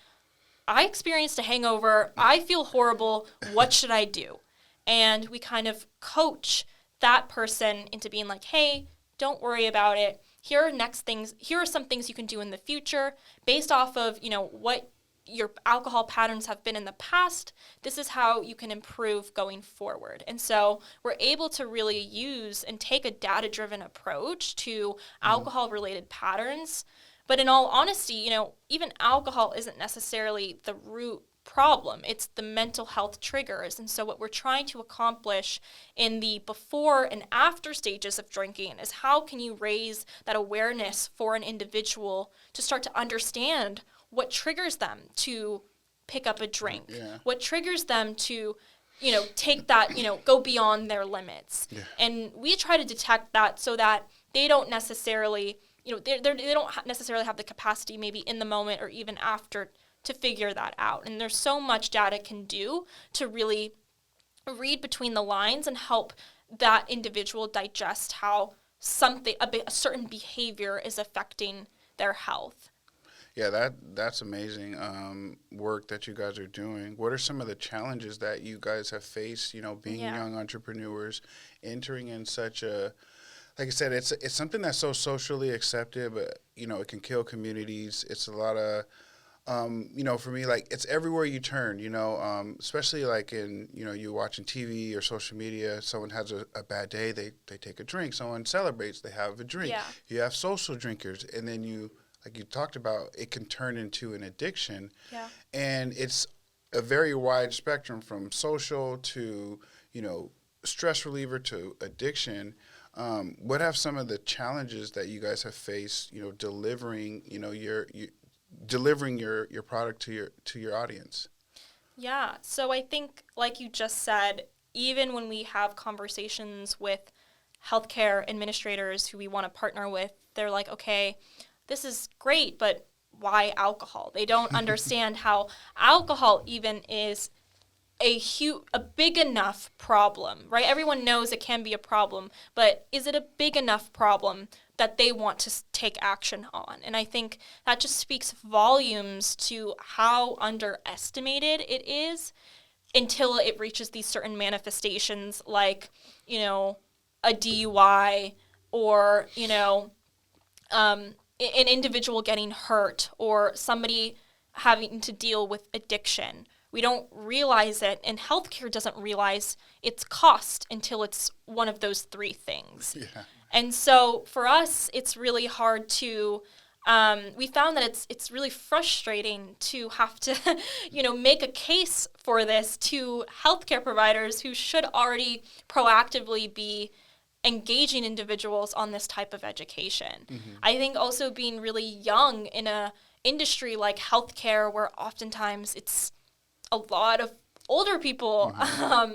I experienced a hangover. I feel horrible. What should I do? And we kind of coach that person into being like, hey, don't worry about it. Here are some things you can do in the future based off of, what your alcohol patterns have been in the past. This is how you can improve going forward. And so we're able to really use and take a data-driven approach to alcohol-related patterns. But in all honesty, even alcohol isn't necessarily the root problem. It's the mental health triggers. And so what we're trying to accomplish in the before and after stages of drinking is how can you raise that awareness for an individual to start to understand what triggers them to pick up a drink, what triggers them to, take that, go beyond their limits. Yeah. And we try to detect that so that they don't necessarily, they don't necessarily have the capacity maybe in the moment or even after to figure that out. And there's so much data can do to really read between the lines and help that individual digest how a certain behavior is affecting their health. Yeah, that's amazing work that you guys are doing. What are some of the challenges that you guys have faced, being Yeah. young entrepreneurs, entering in such a, like I said, it's something that's so socially accepted, but, it can kill communities. It's a lot of, for me, like, it's everywhere you turn, especially like you're watching TV or social media, someone has a bad day, they take a drink. Someone celebrates, they have a drink. Yeah. You have social drinkers, and then like you talked about, it can turn into an addiction. Yeah. And it's a very wide spectrum from social to, stress reliever to addiction. What have some of the challenges that you guys have faced, delivering, delivering your product to your audience? Yeah. So I think, like you just said, even when we have conversations with healthcare administrators who we want to partner with, they're like, okay, this is great, but why alcohol? They don't understand how alcohol even is a big enough problem, right? Everyone knows it can be a problem, but is it a big enough problem that they want to take action on? And I think that just speaks volumes to how underestimated it is until it reaches these certain manifestations like, a DUI or, an individual getting hurt or somebody having to deal with addiction. We don't realize it, and healthcare doesn't realize its cost until it's one of those three things. Yeah. And so for us, it's really hard to. We found that it's really frustrating to have to, make a case for this to healthcare providers who should already proactively be engaging individuals on this type of education. Mm-hmm. I think also being really young in a industry like healthcare, where oftentimes it's a lot of older people, mm-hmm.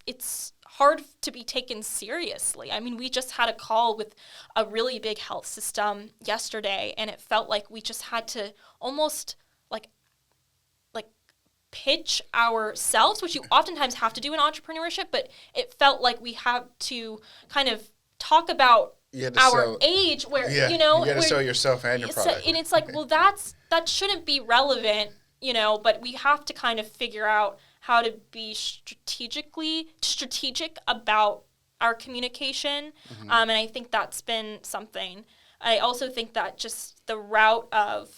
It's hard to be taken seriously. I mean, we just had a call with a really big health system yesterday, and it felt like we just had to almost like pitch ourselves, which you oftentimes have to do in entrepreneurship, but it felt like we had to kind of talk about our age where, you got to sell yourself and your product. And it's like, well, that shouldn't be relevant, but we have to kind of figure out how to be strategic about our communication. Mm-hmm. And I think that's been something. I also think that just the route of,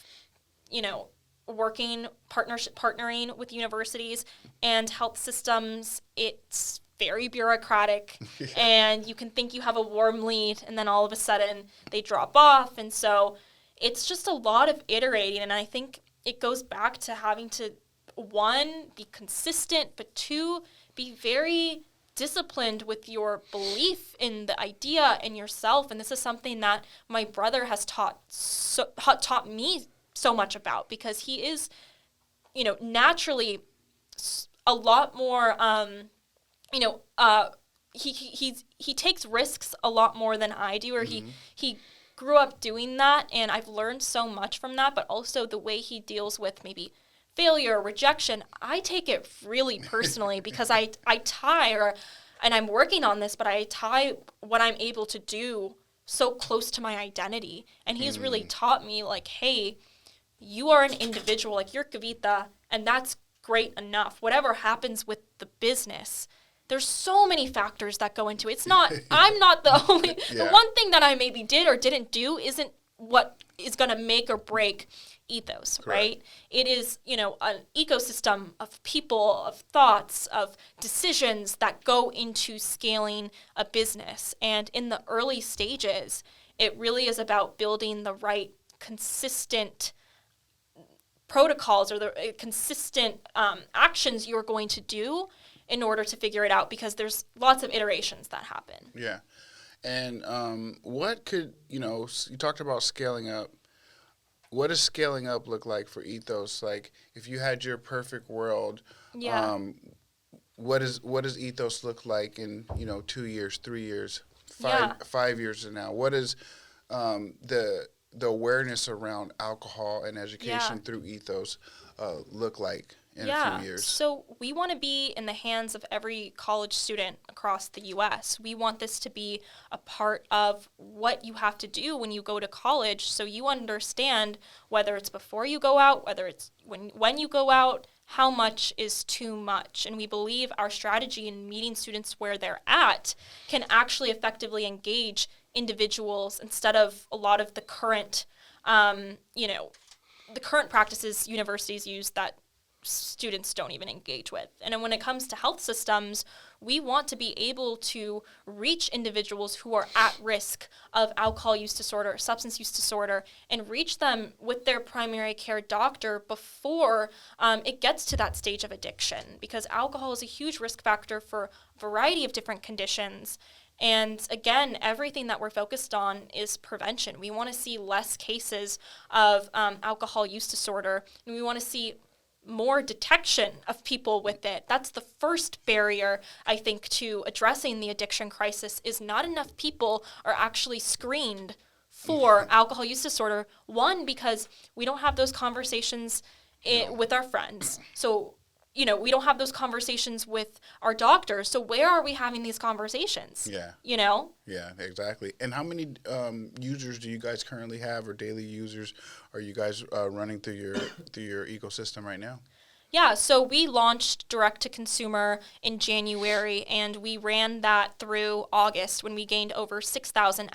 partnering with universities and health systems, it's very bureaucratic. Yeah. And you can think you have a warm lead, and then all of a sudden they drop off. And so it's just a lot of iterating. And I think it goes back to having to, one, be consistent, but two, be very disciplined with your belief in the idea and yourself. And this is something that my brother has taught me so much about, because he is, naturally a lot more, he takes risks a lot more than I do, or mm-hmm. he grew up doing that, and I've learned so much from that. But also the way he deals with maybe failure, rejection, I take it really personally because I tie, and I'm working on this, but I tie what I'm able to do so close to my identity. And he's really taught me, like, hey, you are an individual, like, you're Kavita, and that's great enough. Whatever happens with the business, there's so many factors that go into it. It's not, I'm not the only, the one thing that I maybe did or didn't do isn't what is going to make or break Ethos, correct. Right? It is, an ecosystem of people, of thoughts, of decisions that go into scaling a business. And in the early stages, it really is about building the right consistent protocols or the consistent actions you're going to do in order to figure it out, because there's lots of iterations that happen. Yeah. And what could, you talked about scaling up. What does scaling up look like for Ethos? Like, if you had your perfect world, what does Ethos look like in 2 years, 3 years, 5 years from now? What is the awareness around alcohol and education through Ethos look like in a few years? So we want to be in the hands of every college student across the U.S. We want this to be a part of what you have to do when you go to college, so you understand whether it's before you go out, whether it's when you go out, how much is too much. And we believe our strategy in meeting students where they're at can actually effectively engage individuals instead of a lot of the current, the current practices universities use that students don't even engage with. And then when it comes to health systems, we want to be able to reach individuals who are at risk of alcohol use disorder, substance use disorder, and reach them with their primary care doctor before it gets to that stage of addiction, because alcohol is a huge risk factor for a variety of different conditions. And again, everything that we're focused on is prevention. We want to see less cases of alcohol use disorder, and we want to see more detection of people with it. That's the first barrier, I think, to addressing the addiction crisis, is not enough people are actually screened for alcohol use disorder. One, because we don't have those conversations with our friends. So, we don't have those conversations with our doctors. So where are we having these conversations? Yeah. Yeah, exactly. And how many users do you guys currently have, or daily users are you guys running through your ecosystem right now? Yeah, so we launched direct to consumer in January, and we ran that through August when we gained over 6,000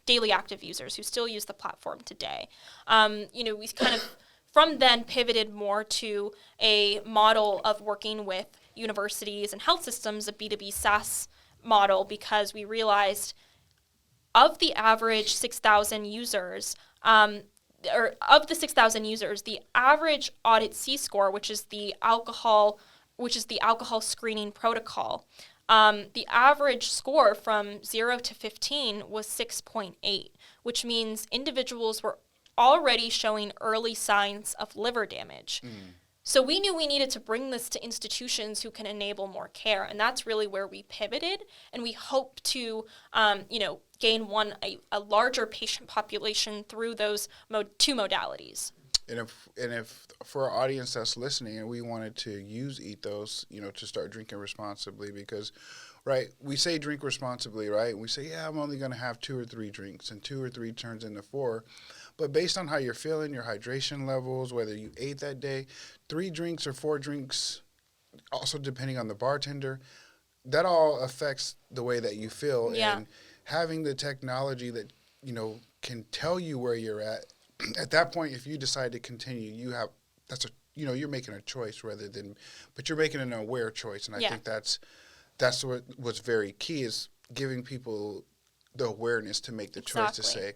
daily active users who still use the platform today. We kind of from then pivoted more to a model of working with universities and health systems, a B2B SaaS model, because we realized of the average 6,000 users, the average audit C-score, which is the alcohol screening protocol, the average score from 0 to 15 was 6.8, which means individuals were already showing early signs of liver damage. So we knew we needed to bring this to institutions who can enable more care, and that's really where we pivoted, and we hope to, gain a larger patient population through those two modalities. And if for our audience that's listening and we wanted to use Ethos, to start drinking responsibly, because, right, we say drink responsibly, right? We say, I'm only going to have 2 or 3 drinks, and 2 or 3 turns into 4. But based on how you're feeling, your hydration levels, whether you ate that day, 3 drinks or 4 drinks, also depending on the bartender, that all affects the way that you feel. Yeah. And having the technology that, can tell you where you're at that point, if you decide to continue, you're making a choice but you're making an aware choice. And I think that's what's very key, is giving people the awareness to make the choice to say,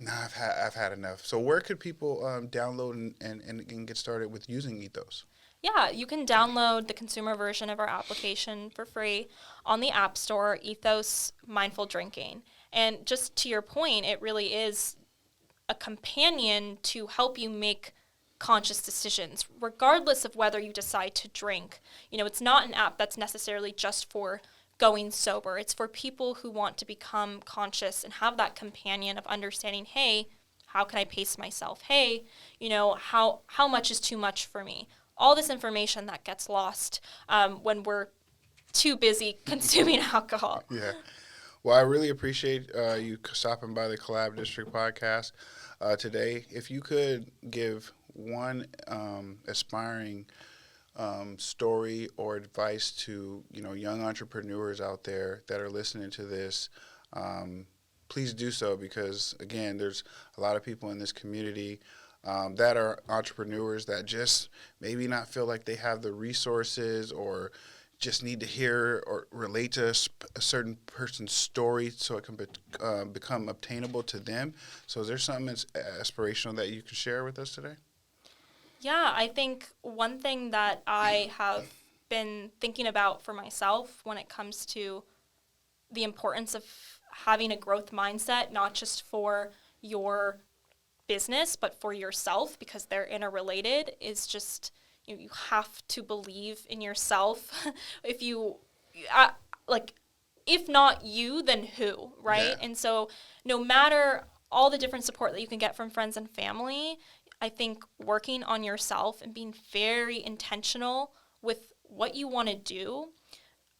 I've had enough. So where could people download and get started with using Ethos? Yeah, you can download the consumer version of our application for free on the App Store, Ethos Mindful Drinking. And just to your point, it really is a companion to help you make conscious decisions, regardless of whether you decide to drink. It's not an app that's necessarily just for going sober. It's for people who want to become conscious and have that companion of understanding, hey, how can I pace myself? Hey, how much is too much for me? All this information that gets lost when we're too busy consuming alcohol. Yeah. Well, I really appreciate you stopping by the Collab District podcast today. If you could give one aspiring story or advice to young entrepreneurs out there that are listening to this, please do so, because again, there's a lot of people in this community that are entrepreneurs that just maybe not feel like they have the resources, or just need to hear or relate to a certain person's story so it can become obtainable to them. So is there something that's aspirational that you can share with us today? Yeah, I think one thing that I have been thinking about for myself when it comes to the importance of having a growth mindset, not just for your business, but for yourself, because they're interrelated, is just you have to believe in yourself. If not you, then who, right? Yeah. And so no matter all the different support that you can get from friends and family, I think working on yourself and being very intentional with what you want to do,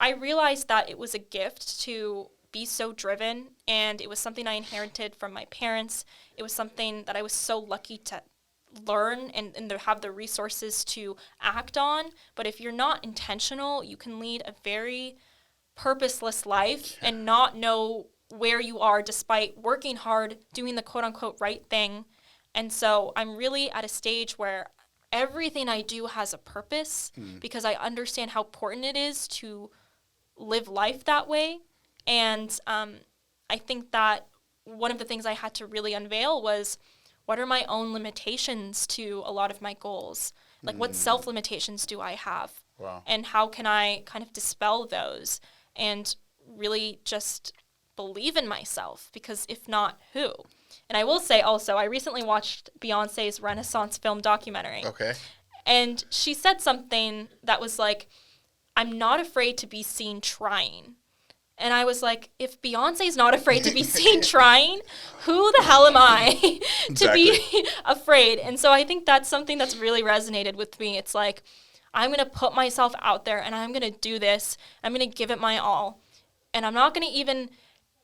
I realized that it was a gift to be so driven, and it was something I inherited from my parents. It was something that I was so lucky to learn and to have the resources to act on. But if you're not intentional, you can lead a very purposeless life and not know where you are despite working hard, doing the quote unquote right thing. And so I'm really at a stage where everything I do has a purpose because I understand how important it is to live life that way. And I think that one of the things I had to really unveil was, what are my own limitations to a lot of my goals? Like, what self-limitations do I have? Wow. And how can I kind of dispel those and really just believe in myself? Because if not, who? And I will say also, I recently watched Beyonce's Renaissance film documentary. Okay. And she said something that was like, I'm not afraid to be seen trying. And I was like, if Beyonce's not afraid to be seen trying, who the hell am I to be afraid? And so I think that's something that's really resonated with me. It's like, I'm going to put myself out there and I'm going to do this. I'm going to give it my all. And I'm not going to even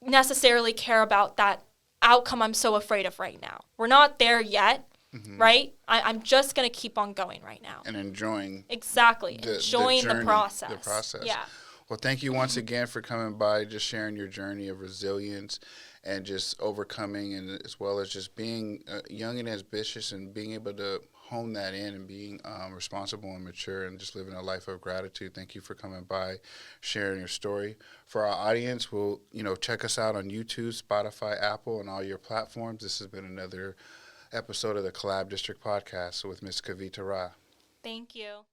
necessarily care about that outcome I'm so afraid of right now. We're not there yet, right? I'm just going to keep on going right now. And enjoying. Exactly. The Enjoying journey, the process. The process. Yeah. Well, thank you once again for coming by, just sharing your journey of resilience and just overcoming, and as well as just being young and ambitious and being able to hone that in and being responsible and mature and just living a life of gratitude. Thank you for coming by, sharing your story. For our audience, we'll check us out on YouTube, Spotify, Apple, and all your platforms. This has been another episode of the Collab District podcast with Miss Kavita Ra. Thank you.